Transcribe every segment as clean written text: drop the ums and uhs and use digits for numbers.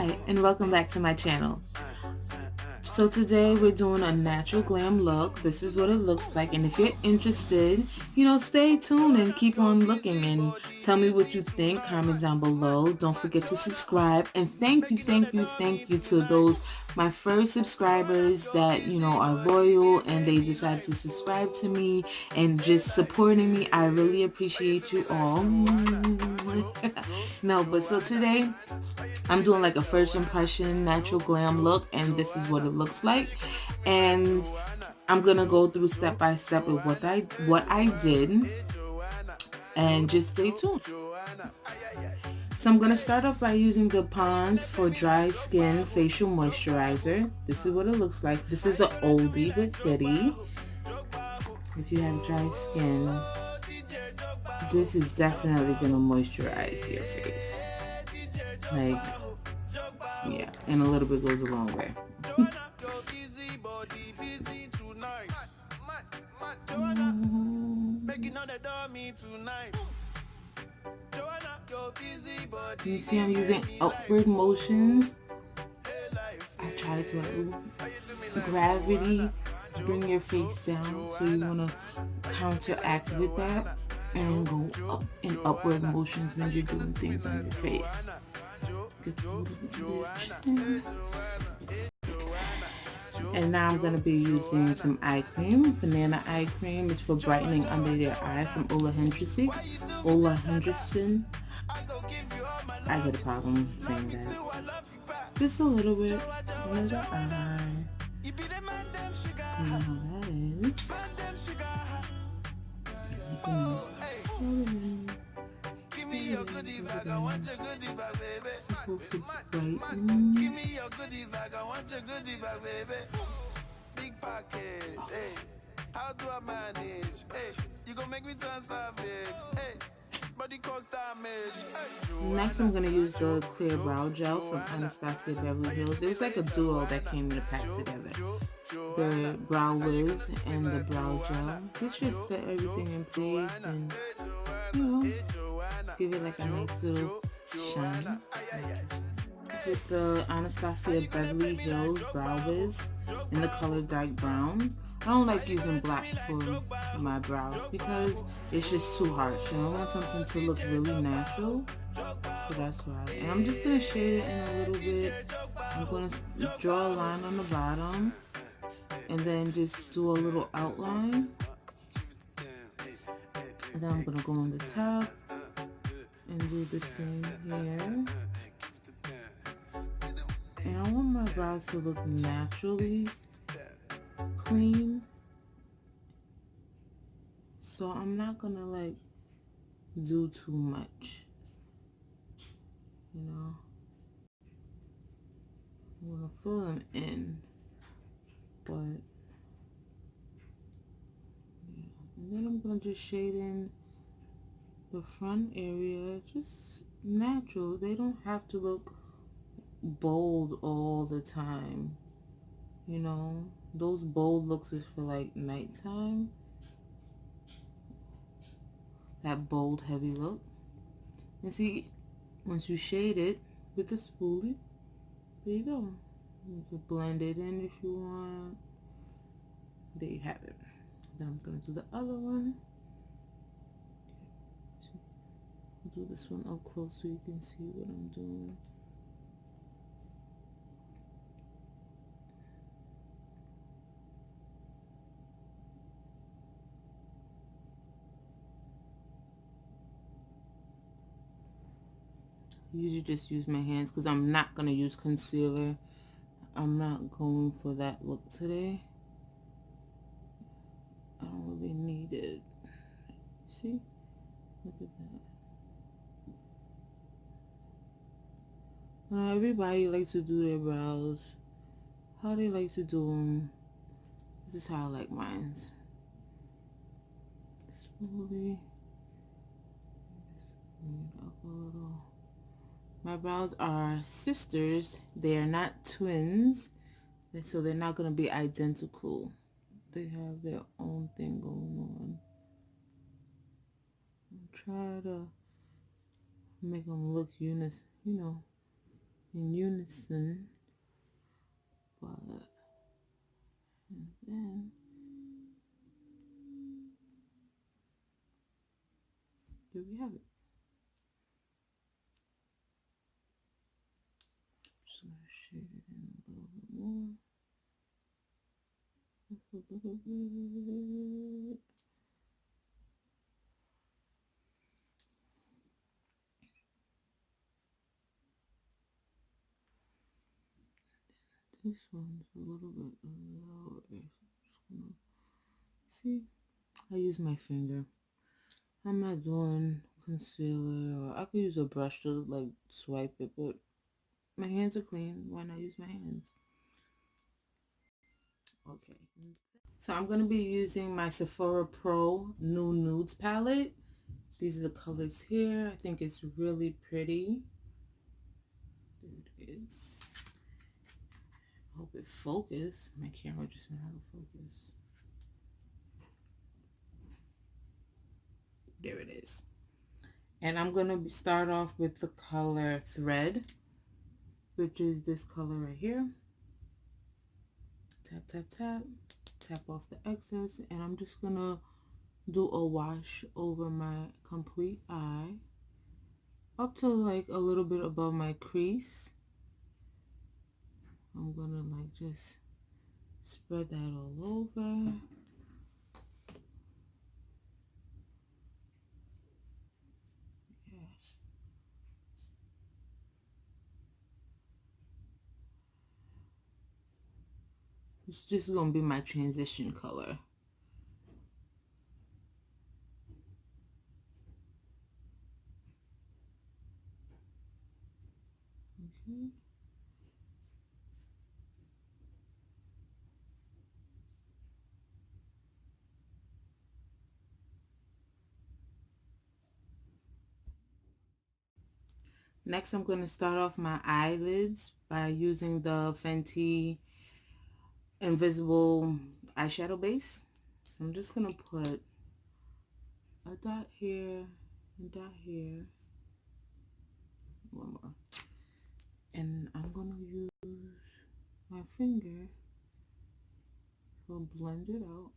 Hi, and welcome back to my channel. So today we're doing a natural glam look. This is what it looks like, and if you're interested, stay tuned and keep on looking and tell me what you think. Comment down below. Don't forget to subscribe, and thank you to those my first subscribers that are loyal and they decided to subscribe to me and just supporting me. I really appreciate you all. No, but so today I'm doing like a first impression natural glam look, and this is what it looks like. And I'm gonna go through step by step with what I did, and just stay tuned. So I'm gonna start off by using the Pond's for dry skin facial moisturizer. This is what it looks like. This is an oldie but goodie. If you have dry skin, this is definitely gonna moisturize your face. Like, yeah, and a little bit goes a long way. You see I'm using upward motions. I try to gravity bring your face down, so you want to counteract with that and go up in upward motions when you're doing things on your face. Get a little bit of your chin. And now I'm going to be using some eye cream. Banana eye cream is for brightening under your eye from Ola Hendrickson. I get a problem saying that. Just a little bit under the eye. You know how that is. Give me your goodie bag, I want your goodie bag, baby. Supposed to brighten. Give me your goodie bag, I want your goodie bag, baby. Big package, hey. How do I manage? Hey, you gon' make me turn savage, hey. Body cause damage. Next, I'm gonna use the clear brow gel from Anastasia Beverly Hills. It was like a duo that came in a pack together. The brow wiz and the brow gel. This just set everything in place and give it like a nice little shine. With the Anastasia Beverly Hills brow wiz in the color dark brown. I don't like using black for my brows because it's just too harsh, and I want something to look really natural, so that's why. And I'm just going to shade it in a little bit. I'm going to draw a line on the bottom and then just do a little outline, and then I'm going to go on the top and do the same here. And I want my brows to look naturally clean, so I'm not gonna like do too much, I'm gonna fill them in, but yeah. And then I'm gonna just shade in the front area, just natural. They don't have to look bold all the time, those bold looks is for like nighttime, that bold heavy look. And see, once you shade it with the spoolie, there you go. You can blend it in if you want. There you have it. Then I'm going to do the other one. I'll do this one up close so you can see what I'm doing. I usually just use my hands because I'm not going to use concealer. I'm not going for that look today. I don't really need it. See? Look at that. Everybody likes to do their brows how they like to do them. This is how I like mine. Slowly. Up a little. My brows are sisters. They are not twins, so they're not going to be identical. They have their own thing going on. Try to make them look unison, in unison. But and then there we have it. Just gonna shade it in a little bit more. Just a little bit. This one's a little bit lower. Just gonna see. I use my finger. I'm not doing concealer, or I could use a brush to like swipe it, but my hands are clean. Why not use my hands? Okay. So I'm going to be using my Sephora Pro New Nudes palette. These are the colors here. I think it's really pretty. There it is. I hope it focuses. My camera just went out of focus. There it is. And I'm going to start off with the color Thread, which is this color right here. Tap, tap, tap. Tap off the excess. And I'm just going to do a wash over my complete eye. Up to like a little bit above my crease. I'm gonna like just spread that all over. Yeah. It's just gonna be my transition color. Okay. Next, I'm going to start off my eyelids by using the Fenty Invisible eyeshadow base. So I'm just going to put a dot here, a dot here, one more. And I'm going to use my finger to blend it out.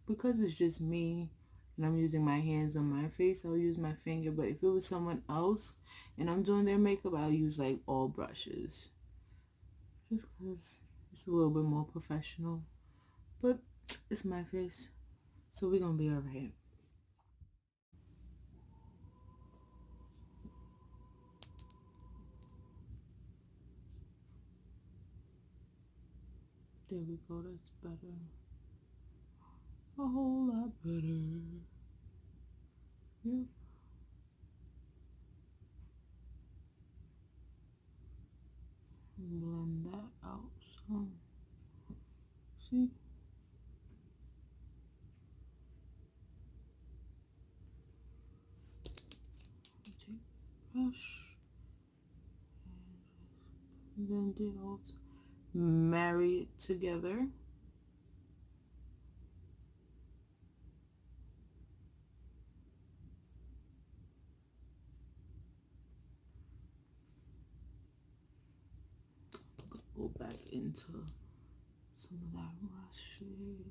Because it's just me and I'm using my hands on my face, I'll use my finger. But if it was someone else and I'm doing their makeup, I'll use like all brushes. Just because it's a little bit more professional. But it's my face, so we're going to be alright. There we go, that's better. A whole lot better. Yep. Blend that out some. See? Take brush and blend it all, marry it together. Go back into some of that rust shade.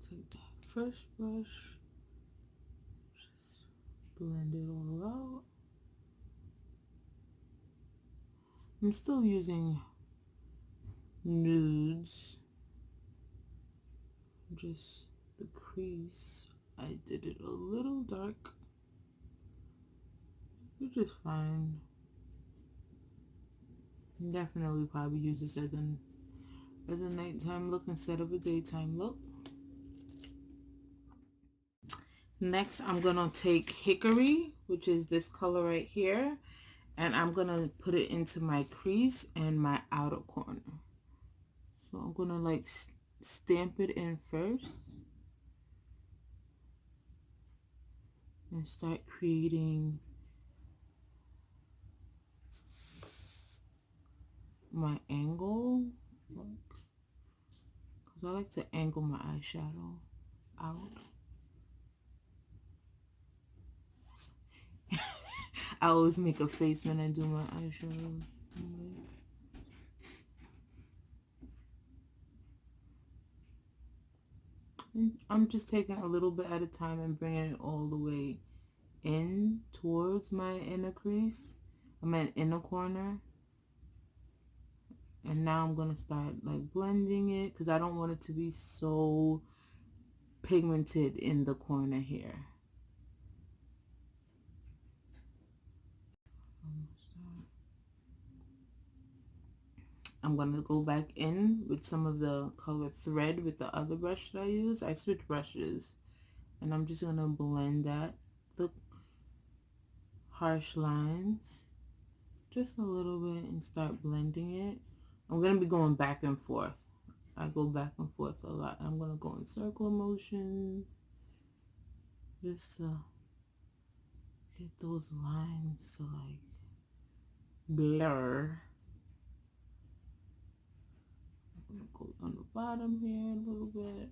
Take that first brush, just blend it all out. I'm still using nudes, just the crease. I did it a little dark, which is fine. Definitely probably use this as a nighttime look instead of a daytime look. Next, I'm gonna take Hickory, which is this color right here, And I'm going to put it into my crease and my outer corner. So I'm going to like stamp it in first. And start creating my angle. Because I like to angle my eyeshadow out. I always make a face when I do my eyeshadow. I'm just taking a little bit at a time and bringing it all the way in towards my inner crease. I'm at inner corner. And now I'm going to start like blending it because I don't want it to be so pigmented in the corner here. I'm going to go back in with some of the color Thread with the other brush that I use. I switch brushes. And I'm just going to blend that, the harsh lines, just a little bit and start blending it. I'm going to be going back and forth. I go back and forth a lot. I'm going to go in circle motions just to get those lines to like blur. I'm going to go on the bottom here a little bit.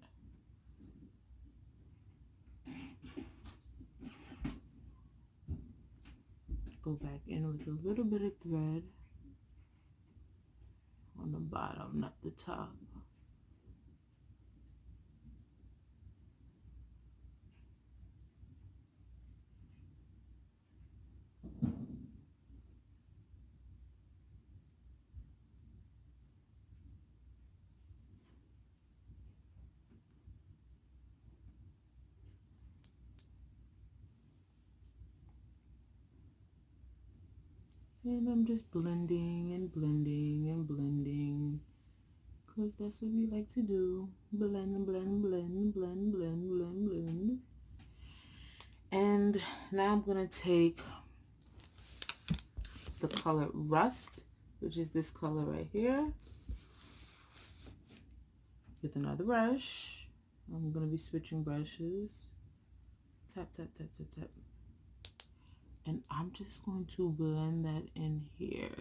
Go back in with a little bit of thread on the bottom, not the top. And I'm just blending and blending and blending, because that's what we like to do. Blend, blend, blend, blend, blend, blend, blend. And now I'm going to take the color Rust, which is this color right here, with another brush. I'm going to be switching brushes. Tap, tap, tap, tap, tap. And I'm just going to blend that in here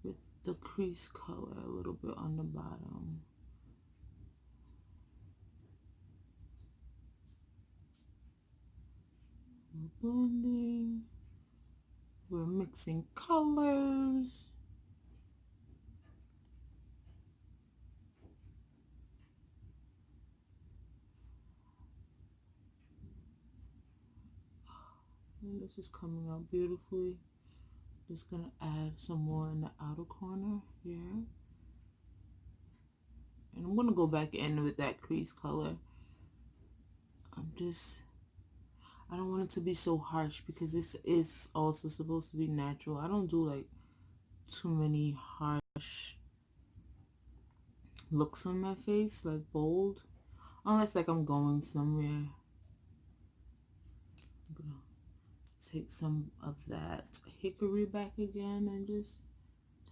with the crease color a little bit on the bottom. We're blending. We're mixing colors. And this is coming out beautifully. Just gonna add some more in the outer corner here. And I'm gonna go back in with that crease color. I don't want it to be so harsh because this is also supposed to be natural. I don't do like too many harsh looks on my face, like bold. Unless like I'm going somewhere. I'm gonna take some of that hickory back again and just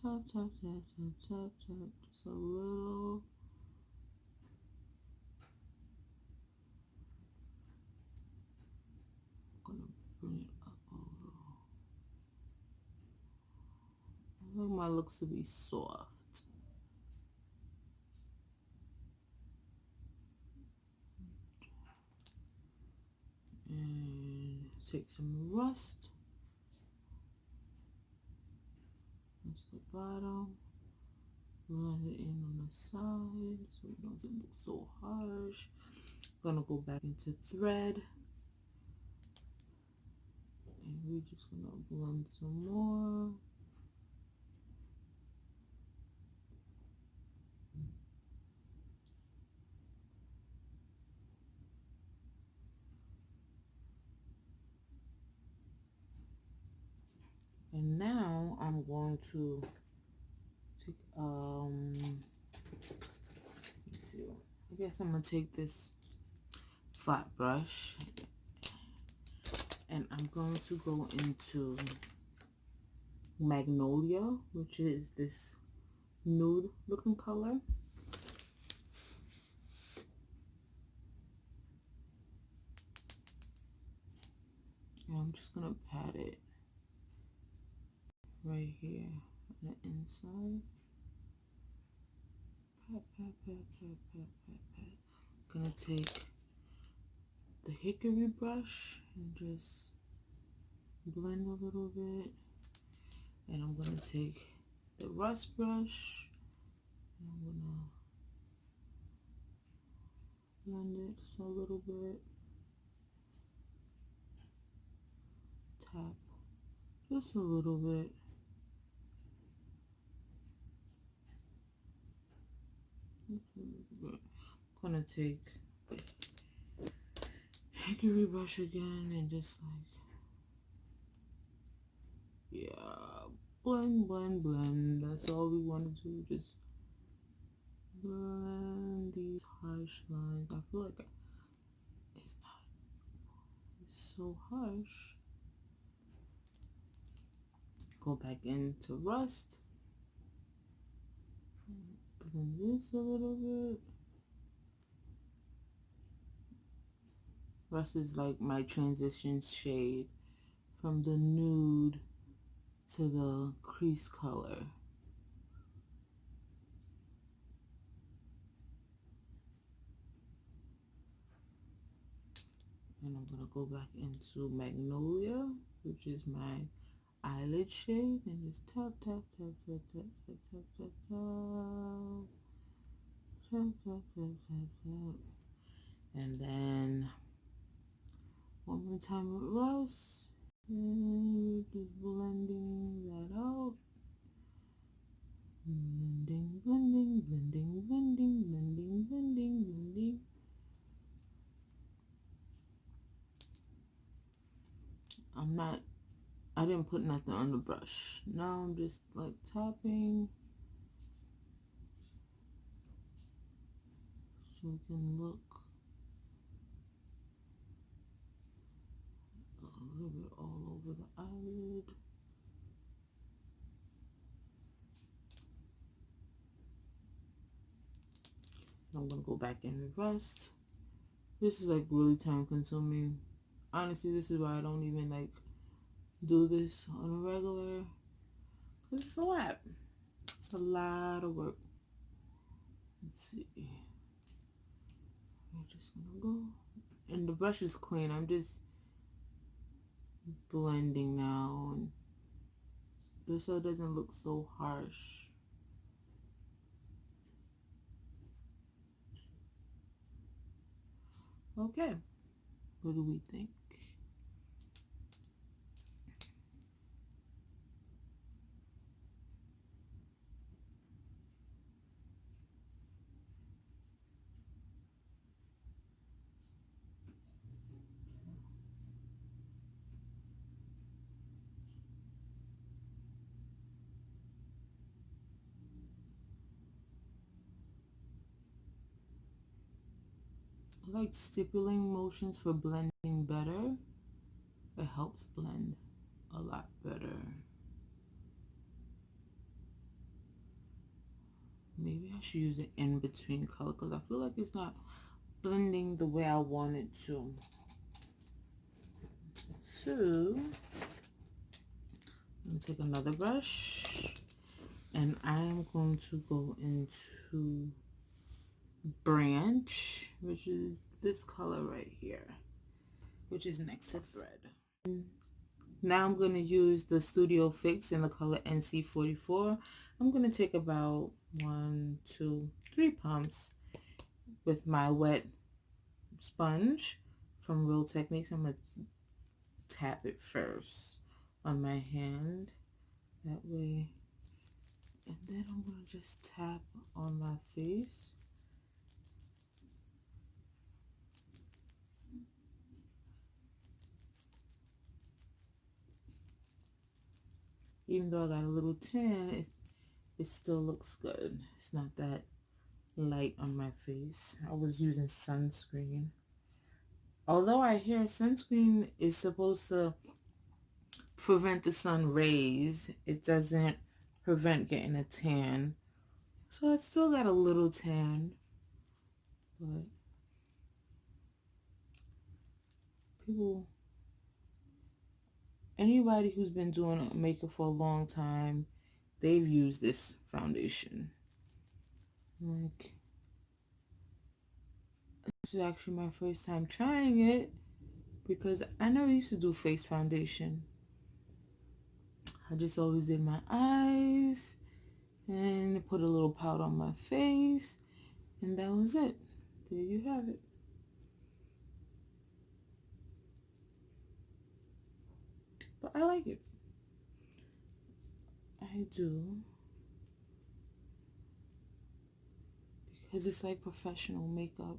tap, tap, tap, tap, tap, tap, just a little. I'm gonna bring it up a little. I like my looks to be soft. And take some Rust. That's the bottom. Blend it in on the side so it doesn't look so harsh. Gonna go back into Thread. And we're just gonna blend some more. And now I'm going to take, let's see. I guess I'm gonna take this flat brush and I'm going to go into Magnolia, which is this nude looking color. And I'm just gonna pat it right here on the inside. Pat, pat, pat, pat, pat, pat, pat. Gonna take the hickory brush and just blend a little bit. And I'm gonna take the rust brush and I'm gonna blend it just a little bit. Tap just a little bit. I'm gonna take the hickory brush again and just like, yeah, blend, blend, blend. That's all we want to do. Just blend these harsh lines. I feel like it's not so harsh. Go back into rust. Blend this a little bit. Rust is like my transition shade from the nude to the crease color. And I'm gonna go back into Magnolia, which is my eyelid shade, and just tap, tap, tap, tap, tap, tap, tap, tap, tap, tap, tap, tap, tap, tap. And then one more time with Rust, and just blending that out. Blending, blending, blending, blending, blending, blending, blending. I didn't put nothing on the brush. Now I'm just like tapping so it can look a little bit all over the eyelid. I'm gonna go back in with Rust. This is like really time consuming. Honestly, this is why I don't even like do this on a regular, because it's a lot. It's a lot of work. Let's see. I'm just gonna go. And the brush is clean. I'm just blending now, and just so it doesn't look so harsh. Okay, what do we think? I like stippling motions for blending better. It helps blend a lot better. Maybe I should use an in-between color because I feel like it's not blending the way I want it to. So, I'm going to take another brush and I'm going to go into Branch, which is this color right here, which is next to Thread. Now I'm going to use the Studio Fix in the color NC44. I'm going to take about 1, 2, 3 pumps with my wet sponge from Real Techniques. I'm going to tap it first on my hand that way, and then I'm going to just tap on my face. Even though I got a little tan, it still looks good. It's not that light on my face. I was using sunscreen. Although I hear sunscreen is supposed to prevent the sun rays. It doesn't prevent getting a tan. So I still got a little tan, but people, anybody who's been doing makeup for a long time, they've used this foundation. Like, this is actually my first time trying it because I never used to do face foundation. I just always did my eyes and put a little powder on my face, and that was it. There you have it. But I like it. I do. Because it's like professional makeup.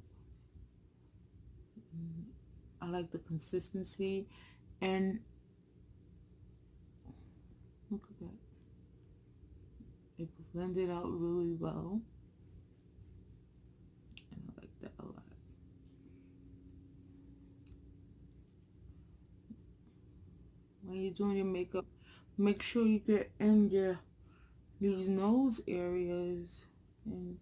I like the consistency, and look at that. It blended out really well, and I like that a lot. When you're doing your makeup, make sure you get in these nose areas, and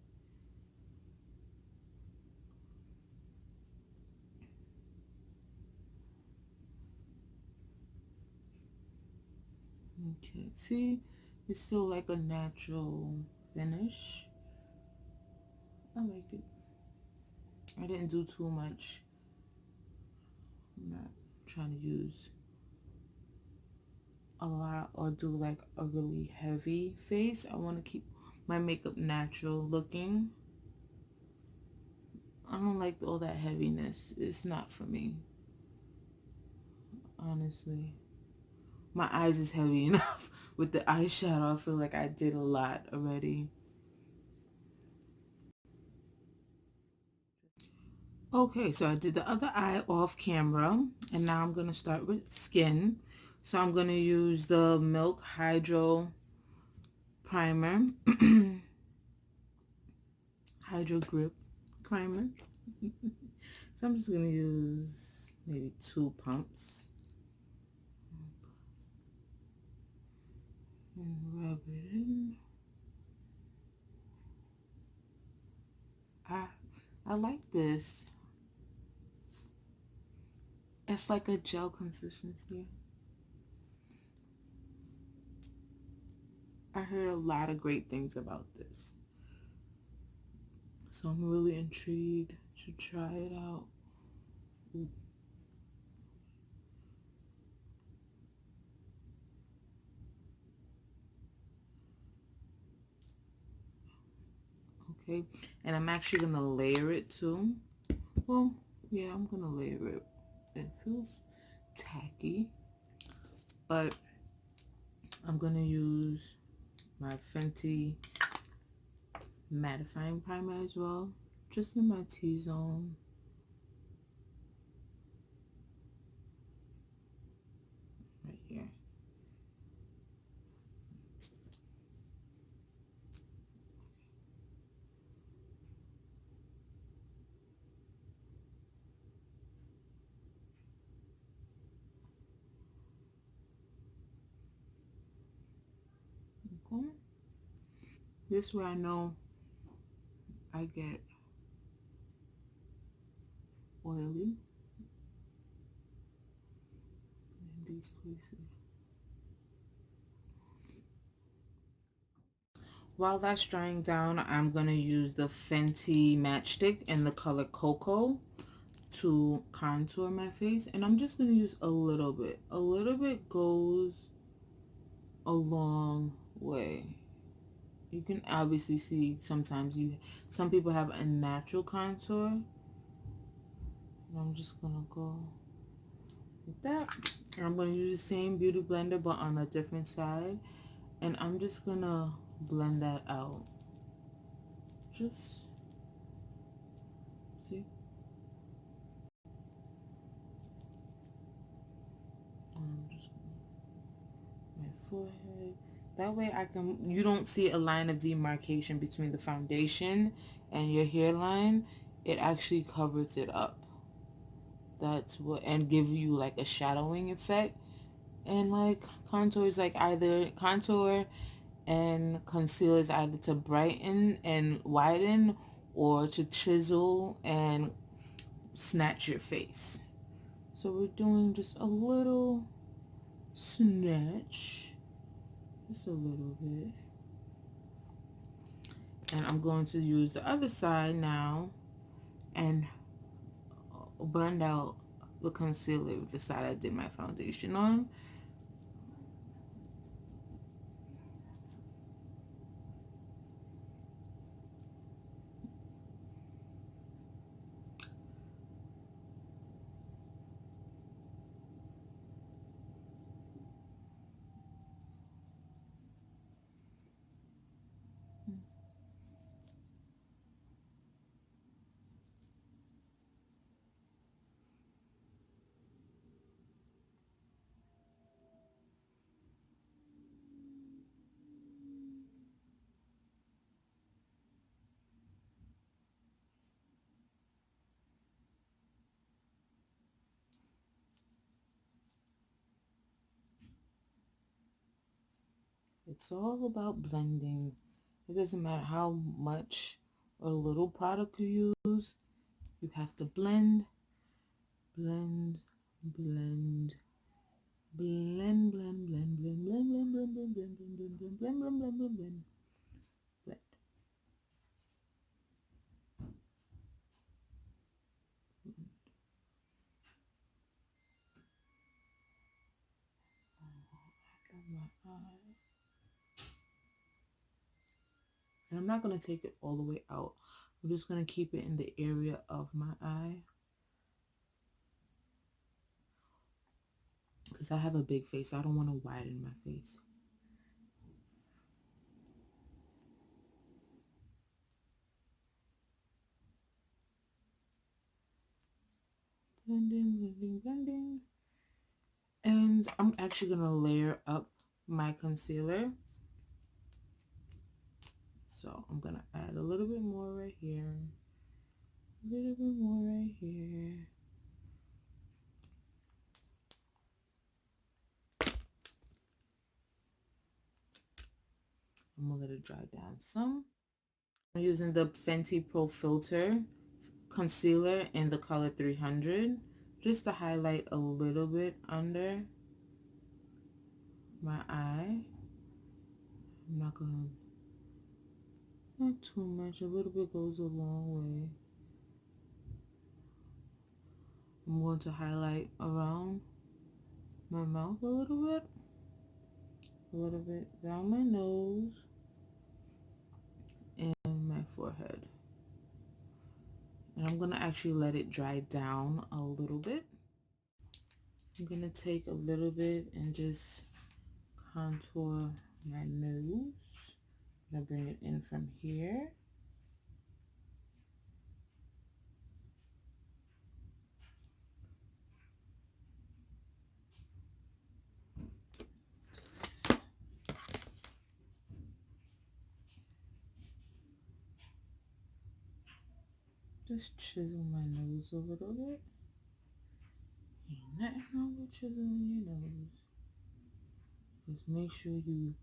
okay, see, it's still like a natural finish. I like it. I didn't do too much. I'm not trying to use a lot or do like a really heavy face. I want to keep my makeup natural looking. I don't like all that heaviness. It's not for me, honestly. My eyes is heavy enough with the eyeshadow. I feel like I did a lot already. Okay, so I did the other eye off camera, and now I'm going to start with skin. So I'm going to use the Milk Hydro Primer, Hydro Grip Primer. So I'm just going to use maybe 2 pumps and rub it in. I like this. It's like a gel consistency. I heard a lot of great things about this, so I'm really intrigued to try it out. Okay, and I'm actually gonna layer it too. Well, yeah, I'm gonna layer it. It feels tacky, but I'm gonna use my Fenty mattifying primer as well, just in my T-zone. Right here. Okay. This way I know I get oily in these places. While that's drying down, I'm going to use the Fenty matchstick in the color Cocoa to contour my face. And I'm just going to use a little bit. A little bit goes a long way. You can obviously see sometimes some people have a natural contour. And I'm just going to go with that. And I'm going to use the same beauty blender but on a different side. And I'm just going to blend that out. Just see. I'm just my forehead. That way you don't see a line of demarcation between the foundation and your hairline. It actually covers it up. That's what, and give you like a shadowing effect. And like contour is like either contour and concealer is either to brighten and widen or to chisel and snatch your face. So we're doing just a little snatch, just a little bit. And I'm going to use the other side now and blend out the concealer with the side I did my foundation on. It's all about blending. It doesn't matter how much or little product you use. You have to blend, blend, blend, blend, blend, blend, blend, blend, blend, blend, blend, blend, blend, blend, blend, blend, blend, blend, blend, blend. And I'm not going to take it all the way out. I'm just going to keep it in the area of my eye. Because I have a big face. I don't want to widen my face. Blending, blending, blending. And I'm actually going to layer up my concealer. So I'm going to add a little bit more right here. A little bit more right here. I'm going to let it dry down some. I'm using the Fenty Pro Filter concealer in the color 300 just to highlight a little bit under my eye. I'm not gonna, not too much, a little bit goes a long way. I'm going to highlight around my mouth a little bit down my nose and my forehead. And I'm gonna actually let it dry down a little bit. I'm gonna take a little bit and just contour my nose. I'm gonna bring it in from here. Just chisel my nose a little bit. Ain't nothing wrong with chiseling your nose. Just make sure you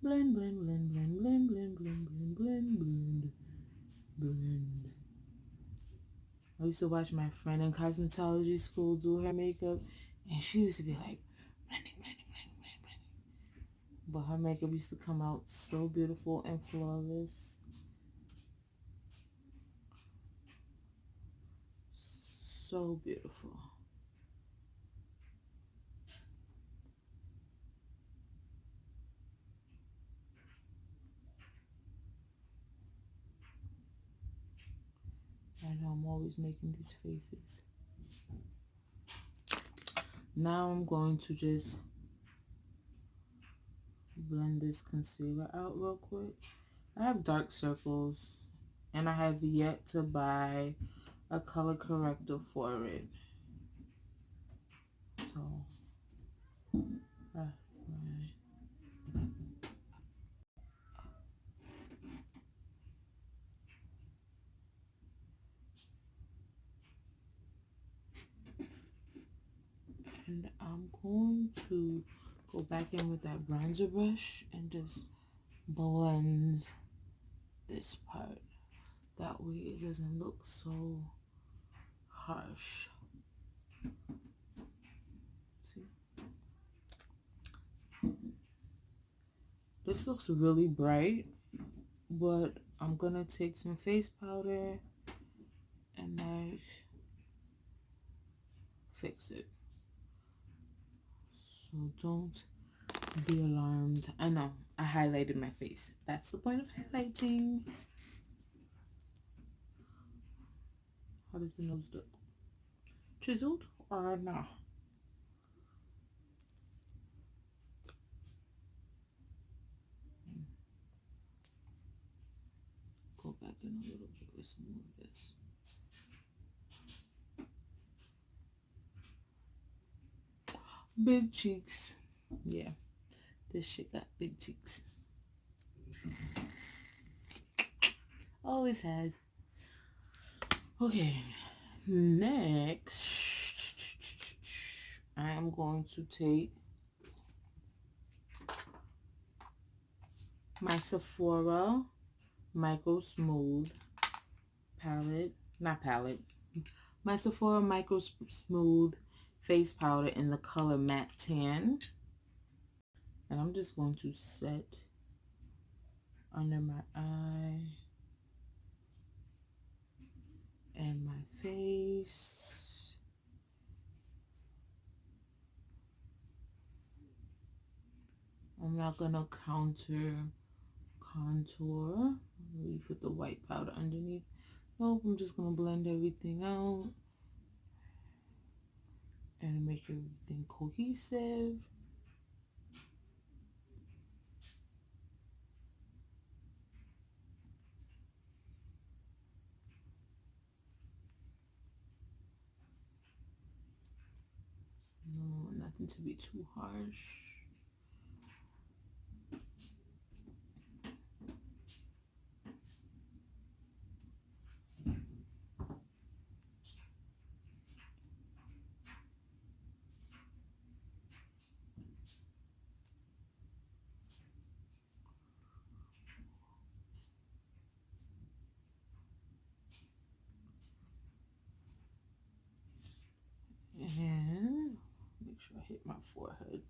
blend, blend, blend, blend, blend, blend, blend, blend, blend, blend, blend. I used to watch my friend in cosmetology school do her makeup, and she used to be like, blending, blending, blending, blending, blending. But her makeup used to come out so beautiful and flawless. So beautiful. I know I'm always making these faces. Now I'm going to just blend this concealer out real quick. I have dark circles and I have yet to buy a color corrector for it. So, right. And I'm going to Go back in with that bronzer brush and just blend this part. That way it doesn't look so harsh. See? This looks really bright, but I'm gonna take some face powder and like fix it. So don't be alarmed. I know I highlighted my face. That's the point of highlighting. How does the nose look? Chiseled or not? Go back in a little bit with some more of this. Big cheeks. Yeah, this shit got big cheeks. Always has. Okay, next I am going to take my Sephora Micro Smooth palette, not palette, my Sephora Micro Smooth face powder in the color Matte Tan. And I'm just going to set under my eye and my face. I'm not gonna contour. We put the white powder underneath. Nope, I'm just gonna blend everything out and make everything cohesive. No, nothing to be too harsh. And make sure I hit my forehead.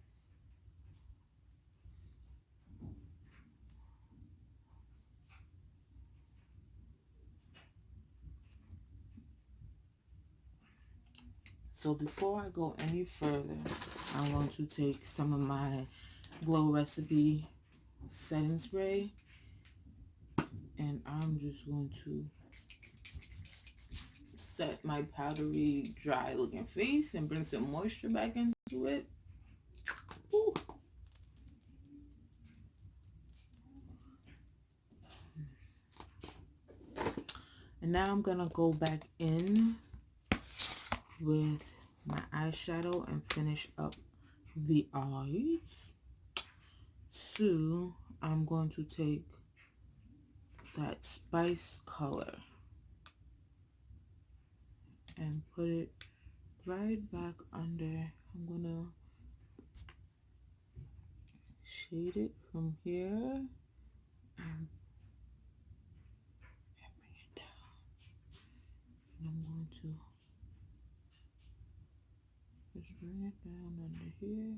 So before I go any further, I'm going to take some of my Glow Recipe setting spray, and I'm just going to set my powdery, dry looking face and bring some moisture back into it. Ooh. And now I'm gonna go back in with my eyeshadow and finish up the eyes. So I'm going to take that spice color and put it right back under. I'm gonna shade it from here and bring it down. And I'm going to just bring it down under here.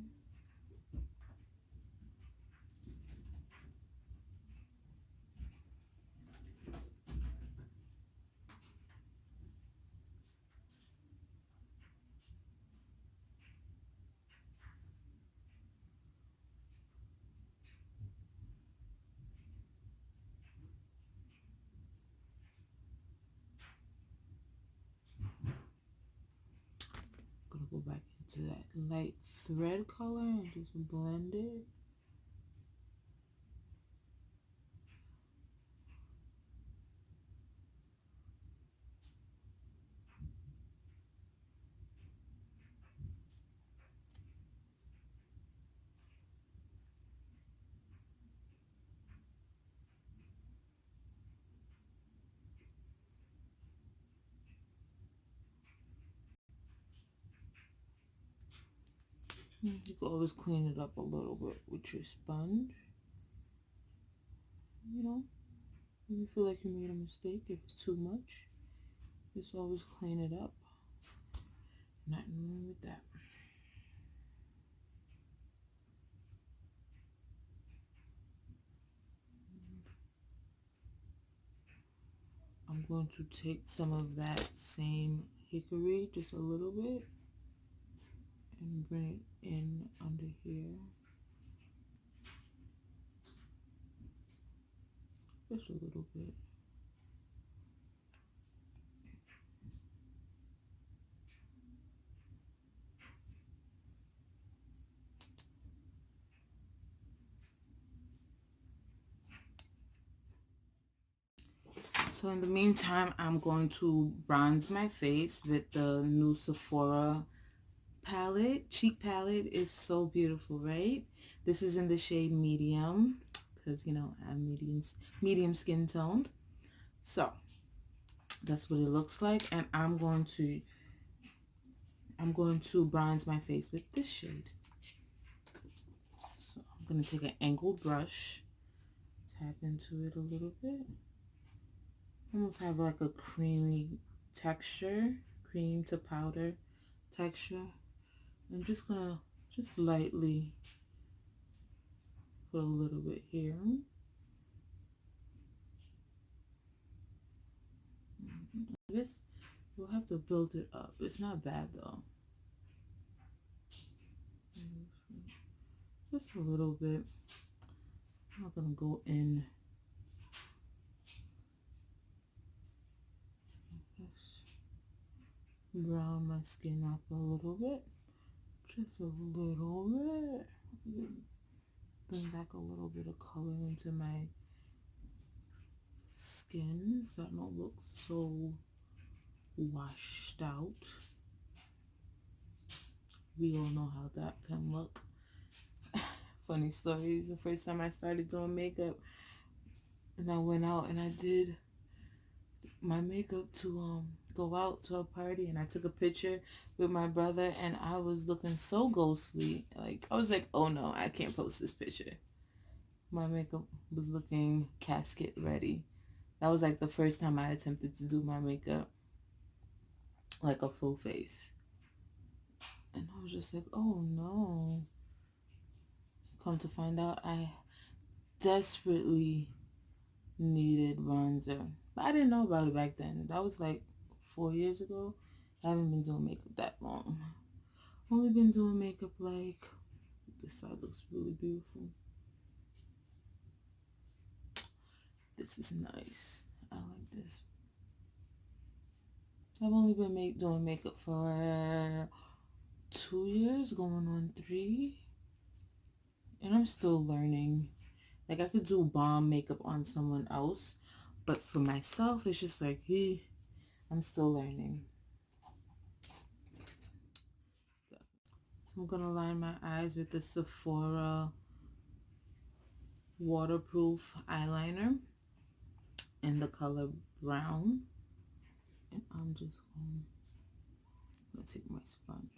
Gonna go back into that light thread color and just blend it. You can always clean it up a little bit with your sponge. You know, when you feel like you made a mistake, if it's too much, just always clean it up. Nothing wrong with that. I'm going to take some of that same hickory, just a little bit, and bring it in under here. Just a little bit. So in the meantime, I'm going to bronze my face with the new Sephora palette. Cheek palette is so beautiful, right? This is in the shade medium because, you know, I'm medium skin toned. So that's what it looks like, and I'm going to bronze my face with this shade. So I'm going to take an angled brush, tap into it a little bit. Almost have like a creamy texture, cream to powder texture. I'm just gonna just lightly put a little bit here. I guess we'll have to build it up. It's not bad though. Just a little bit. I'm not gonna go in. Just brown my skin up a little bit. Just a little bit. Bring back a little bit of color into my skin so I don't look so washed out. We all know how that can look. Funny stories. The first time I started doing makeup, and I went out and I did my makeup to go out to a party, and I took a picture with my brother, and I was looking so ghostly. Like, I was like, oh no, I can't post this picture. My makeup was looking casket ready. That was like the first time I attempted to do my makeup, like a full face. And I was just like, oh no. Come to find out, I desperately needed bronzer. But I didn't know about it back then. That was like 4 years ago. I haven't been doing makeup that long. Only been doing makeup like, this side looks really beautiful. This is nice. I like this. I've only been doing makeup for 2 years, going on 3. And I'm still learning. Like, I could do bomb makeup on someone else, but for myself, it's just like, I'm still learning. So I'm going to line my eyes with the Sephora waterproof eyeliner in the color brown. And I'm just going to take my sponge.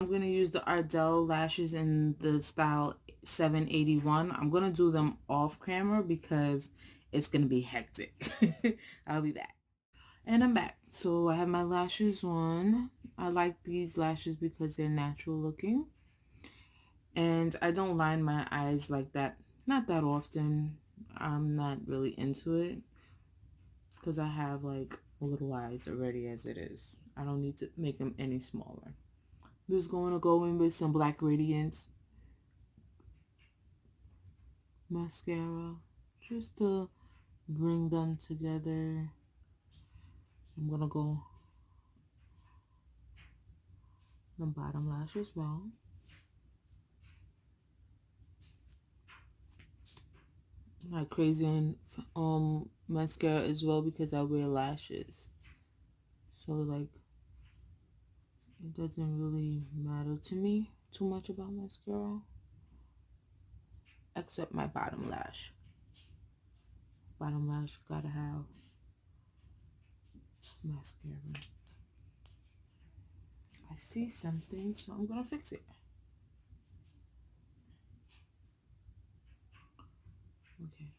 I'm going to use the Ardell lashes in the style 781. I'm going to do them off camera because it's going to be hectic. I'll be back. And I'm back. So I have my lashes on. I like these lashes because they're natural looking. And I don't line my eyes like that. Not that often. I'm not really into it because I have like little eyes already as it is. I don't need to make them any smaller. I'm just going to go in with some Black Radiance mascara just to bring them together. I'm going to go the bottom lash as well. like crazy on mascara as well because I wear lashes. So like it doesn't really matter to me too much about mascara except my bottom lash. Bottom lash gotta have mascara. I see something, so I'm gonna fix it. Okay,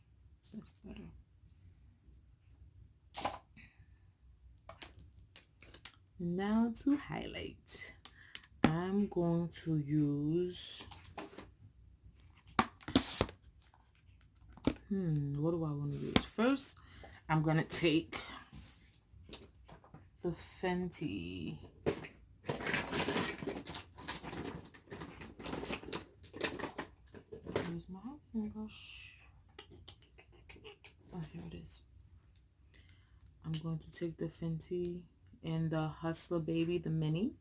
that's better. Now to highlight, I'm going to use, what do I want to use? First, I'm going to take the Fenty. Where's my highlighting brush? Oh, here it is. I'm going to take the Fenty and the Hustler Baby, the mini.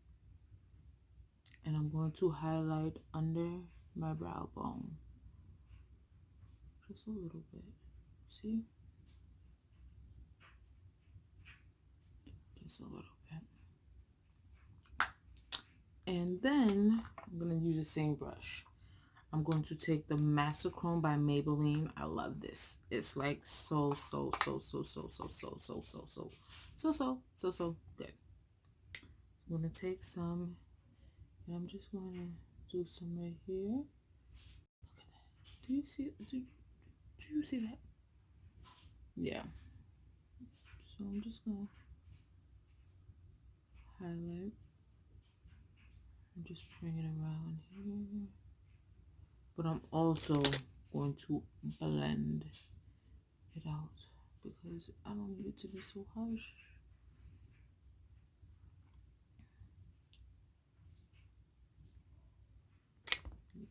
And I'm going to highlight under my brow bone. Just a little bit. See? Just a little bit. And then I'm going to use the same brush. I'm going to take the Master Chrome by Maybelline. I love this. It's like so good. I'm going to take some, and I'm just going to do some right here. Look at that. Do you see it? Do you see that? Yeah. So I'm just going to highlight and just bring it around here. But I'm also going to blend it out because I don't need it to be so harsh.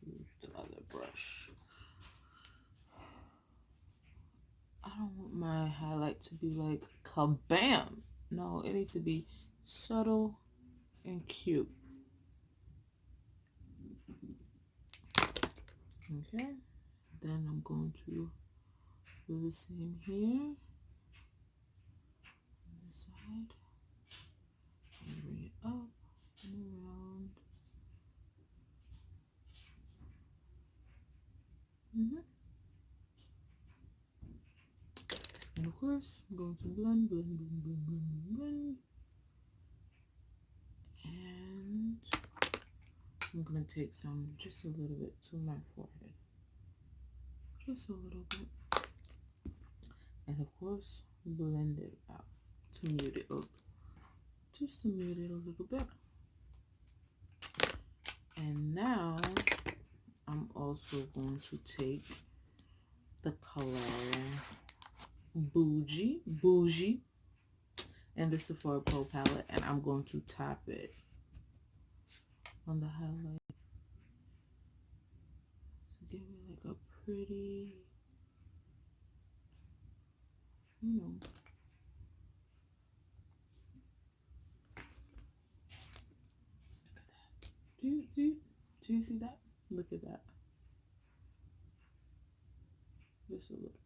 Use the other brush. I don't want my highlight to be like kabam. No, it needs to be subtle and cute. Okay, then I'm going to do the same here on this side. And bring it up and around. And of course, I'm going to blend. And I'm going to take some, just a little bit to my forehead. Just a little bit. And of course, blend it out to mute it up. Just to mute it a little bit. And now, I'm also going to take the color Bougie, and the Sephora Pro palette, and I'm going to tap it on the highlight to give it like a pretty, you know. Look at that. Do you see that? Look at that. Just a little bit.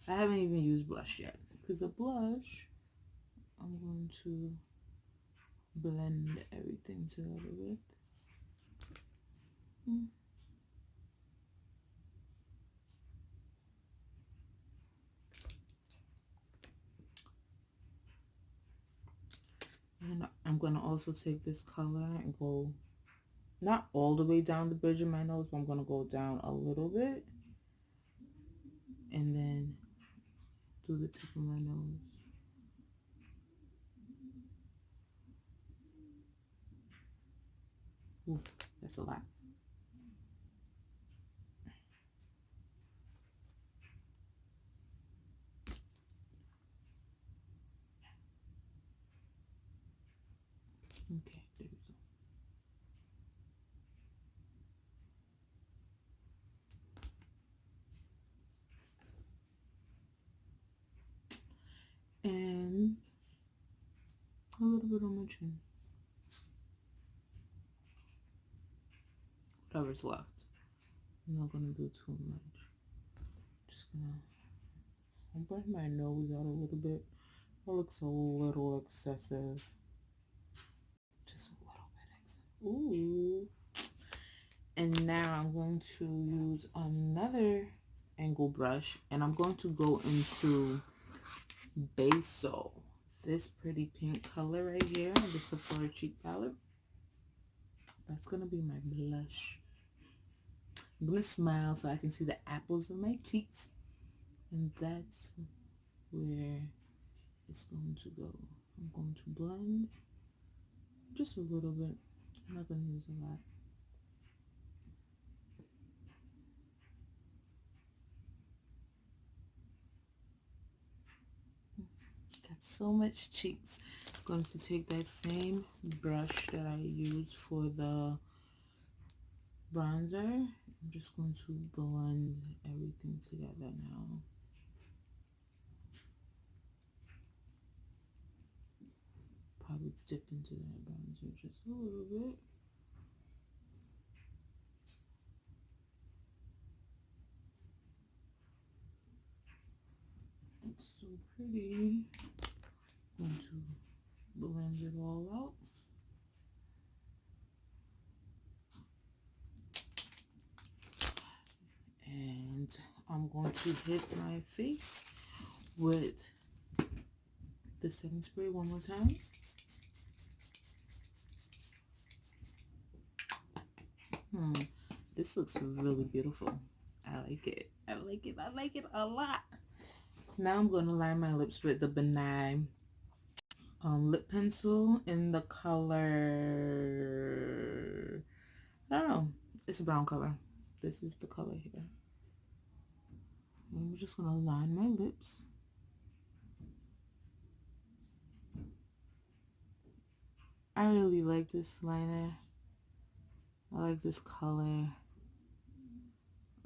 I haven't even used blush yet because the blush, I'm going to blend everything together with. And I'm going to also take this color and go, not all the way down the bridge of my nose, but I'm going to go down a little bit. And then do the tip of my nose. Ooh, that's a lot. Okay, there we go. And a little bit on my chin. Whatever's left. I'm not gonna do too much. Just I'll brush my nose out a little bit. It looks a little excessive. Just a little bit excessive. Ooh. And now I'm going to use another angle brush, and I'm going to go into Basil. This pretty pink color right here, the Sephora cheek palette. That's going to be my blush. I'm going to smile so I can see the apples of my cheeks. And that's where it's going to go. I'm going to blend just a little bit. I'm not going to use a lot. Got so much cheeks. I'm going to take that same brush that I used for the bronzer. I'm just going to blend everything together now. Probably dip into that bronzer just a little bit. It's so pretty. I'm going to blend it all out. And I'm going to hit my face with the setting spray one more time. This looks really beautiful. I like it. I like it. I like it a lot. Now I'm going to line my lips with the Benign lip pencil in the color, I don't know, it's a brown color. This is the color here. I'm just going to line my lips. I really like this liner. I like this color.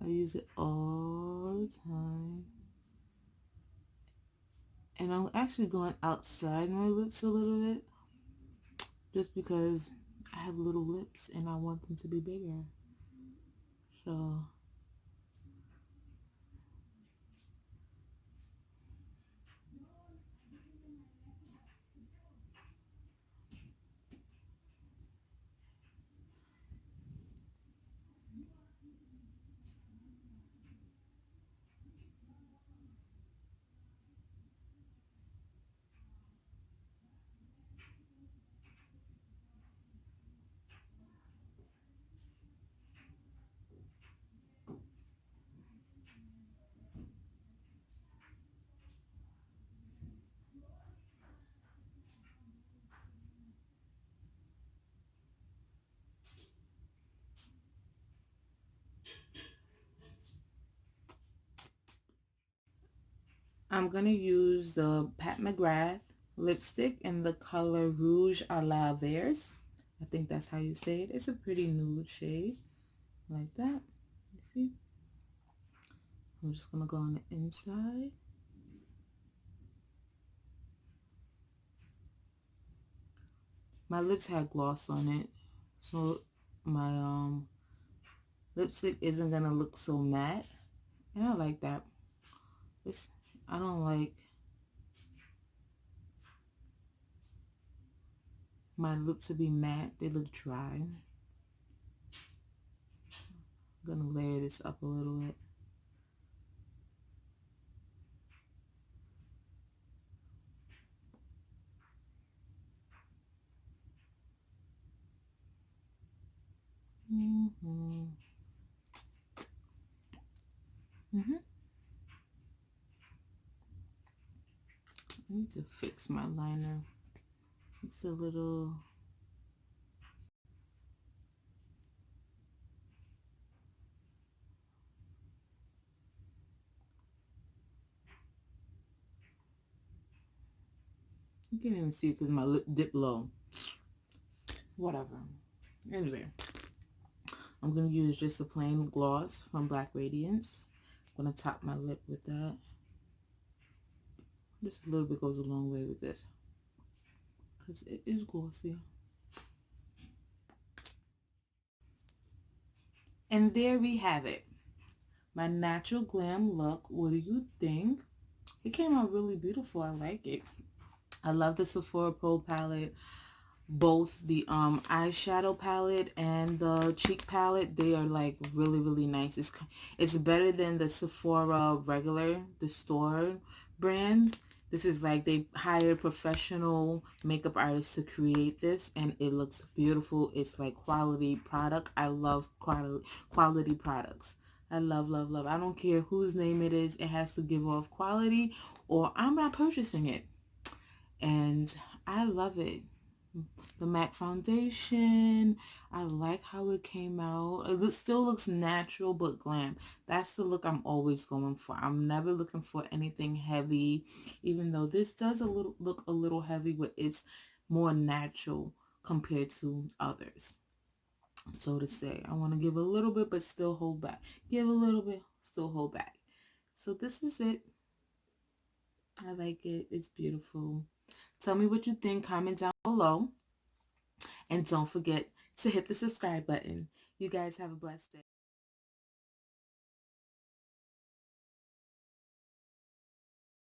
I use it all the time. And I'm actually going outside my lips a little bit just because I have little lips and I want them to be bigger. So I'm going to use the Pat McGrath lipstick in the color Rouge à la Verse. I think that's how you say it. It's a pretty nude shade. Like that. You see? I'm just going to go on the inside. My lips had gloss on it. So my lipstick isn't going to look so matte. And I like that. I don't like my lips to be matte. They look dry. I'm going to layer this up a little bit. I need to fix my liner. It's a little... You can't even see it because my lip dipped low. Whatever. Anyway, I'm going to use just a plain gloss from Black Radiance. I'm going to top my lip with that. Just a little bit goes a long way with this, because it is glossy. And there we have it. my natural glam look. What do you think? It came out really beautiful. I like it. I love the Sephora Pro palette. Both the eyeshadow palette and the cheek palette, they are like really nice. It's better than the Sephora regular, the store brand. This is like they hired professional makeup artists to create this, and it looks beautiful. It's like quality product. I love quality products. I love. I don't care whose name it is. It has to give off quality or I'm not purchasing it. And I love it. The MAC foundation, I like how it came out. It still looks natural but glam. That's the look I'm always going for. I'm never looking for anything heavy, even though this does look a little heavy, but it's more natural compared to others. So to say, I want to give a little bit but still hold back. Give a little bit, still hold back. So this is it. I like it. It's beautiful. Tell me what you think. Comment down below. And don't forget to hit the subscribe button. You guys have a blessed day.